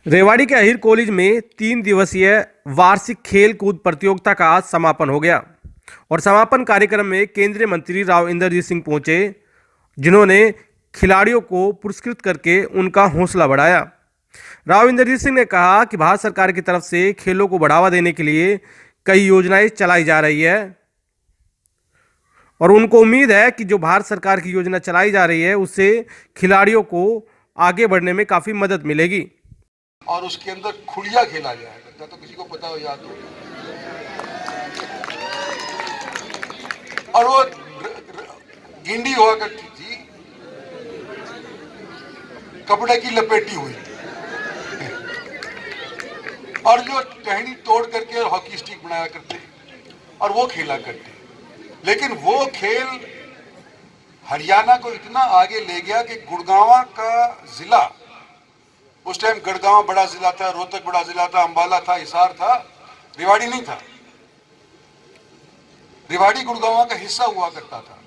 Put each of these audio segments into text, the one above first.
रेवाड़ी के अहिर कॉलेज में 3 दिवसीय वार्षिक खेल कूद प्रतियोगिता का आज समापन हो गया और समापन कार्यक्रम में केंद्रीय मंत्री राव इंद्रजीत सिंह पहुंचे, जिन्होंने खिलाड़ियों को पुरस्कृत करके उनका हौसला बढ़ाया। राव इंद्रजीत सिंह ने कहा कि भारत सरकार की तरफ से खेलों को बढ़ावा देने के लिए कई योजनाएं चलाई जा रही है और उनको उम्मीद है कि जो भारत सरकार की योजना चलाई जा रही है उससे खिलाड़ियों को आगे बढ़ने में काफ़ी मदद मिलेगी। और उसके अंदर खुड़िया खेला गया है, तो किसी को पता हो याद हो। और वो गिंडी हुआ करती थी, कपड़े की लपेटी हुई, और जो टहनी तोड़ करके हॉकी स्टिक बनाया करते और वो खेला करते। लेकिन वो खेल हरियाणा को इतना आगे ले गया कि गुड़गांव का जिला, उस टाइम गढ़गांव बड़ा जिला था, रोहतक बड़ा जिला था, अंबाला था, हिसार था, रेवाड़ी नहीं था। रेवाड़ी गुड़गांव का हिस्सा हुआ करता था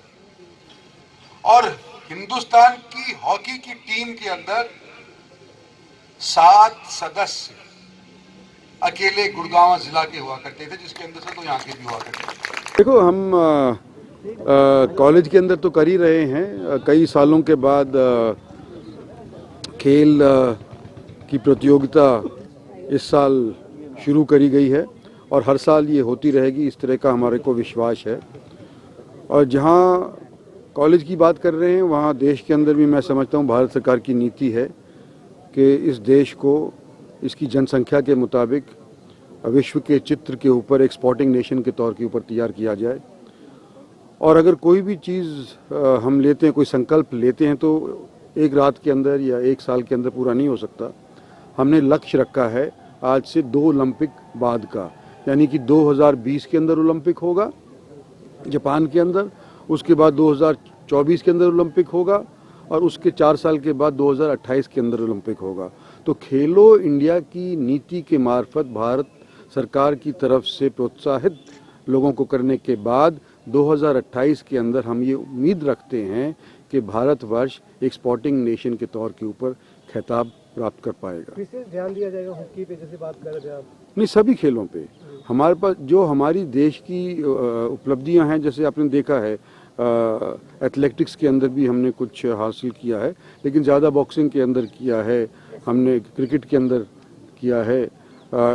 और हिंदुस्तान की हॉकी की टीम के अंदर 7 सदस्य अकेले गुड़गांव जिला के हुआ करते थे, जिसके अंदर से तो यहाँ के भी हुआ करते थे। देखो, हम कॉलेज के अंदर तो कर ही रहे हैं। कई सालों के बाद खेल की प्रतियोगिता इस साल शुरू करी गई है और हर साल ये होती रहेगी, इस तरह का हमारे को विश्वास है। और जहाँ कॉलेज की बात कर रहे हैं वहाँ देश के अंदर भी मैं समझता हूँ भारत सरकार की नीति है कि इस देश को इसकी जनसंख्या के मुताबिक विश्व के चित्र के ऊपर एक स्पोर्टिंग नेशन के तौर के ऊपर तैयार किया जाए। और अगर कोई भी चीज़ हम लेते हैं, कोई संकल्प लेते हैं, तो एक रात के अंदर या एक साल के अंदर पूरा नहीं हो सकता। हमने लक्ष्य रखा है आज से 2 ओलंपिक बाद का, यानी कि 2020 के अंदर ओलंपिक होगा जापान के अंदर, उसके बाद 2024 के अंदर ओलंपिक होगा और उसके 4 साल के बाद 2028 के अंदर ओलंपिक होगा। तो खेलो इंडिया की नीति के मार्फत भारत सरकार की तरफ से प्रोत्साहित लोगों को करने के बाद 2028 के अंदर हम ये उम्मीद रखते हैं कि भारतवर्ष एक स्पोर्टिंग नेशन के तौर के ऊपर खिताब प्राप्त कर पाएगा। विशेष ध्यान दिया जाएगा हॉकी पे, जैसे बात कर रहे थे आप? नहीं, सभी खेलों पे हमारे पास जो हमारी देश की उपलब्धियां हैं, जैसे आपने देखा है एथलेटिक्स के अंदर भी हमने कुछ हासिल किया है, लेकिन ज़्यादा बॉक्सिंग के अंदर किया है, हमने क्रिकेट के अंदर किया है।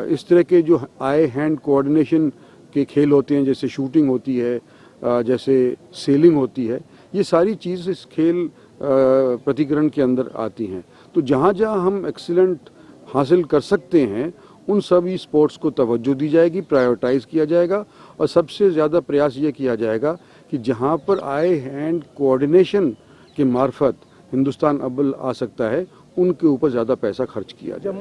इस तरह के जो आई हैंड कोऑर्डिनेशन के खेल होते हैं, जैसे शूटिंग होती है, जैसे सेलिंग होती है, ये सारी चीज़ इस खेल प्रतिकरण के अंदर आती हैं। तो जहाँ जहाँ हम एक्सीलेंट हासिल कर सकते हैं उन सभी स्पोर्ट्स को तवज्जो दी जाएगी, प्रायोरिटाइज किया जाएगा और सबसे ज़्यादा प्रयास ये किया जाएगा कि जहाँ पर आई हैंड कोऑर्डिनेशन के मार्फत हिंदुस्तान अव्वल आ सकता है, उनके ऊपर ज़्यादा पैसा खर्च किया जाए।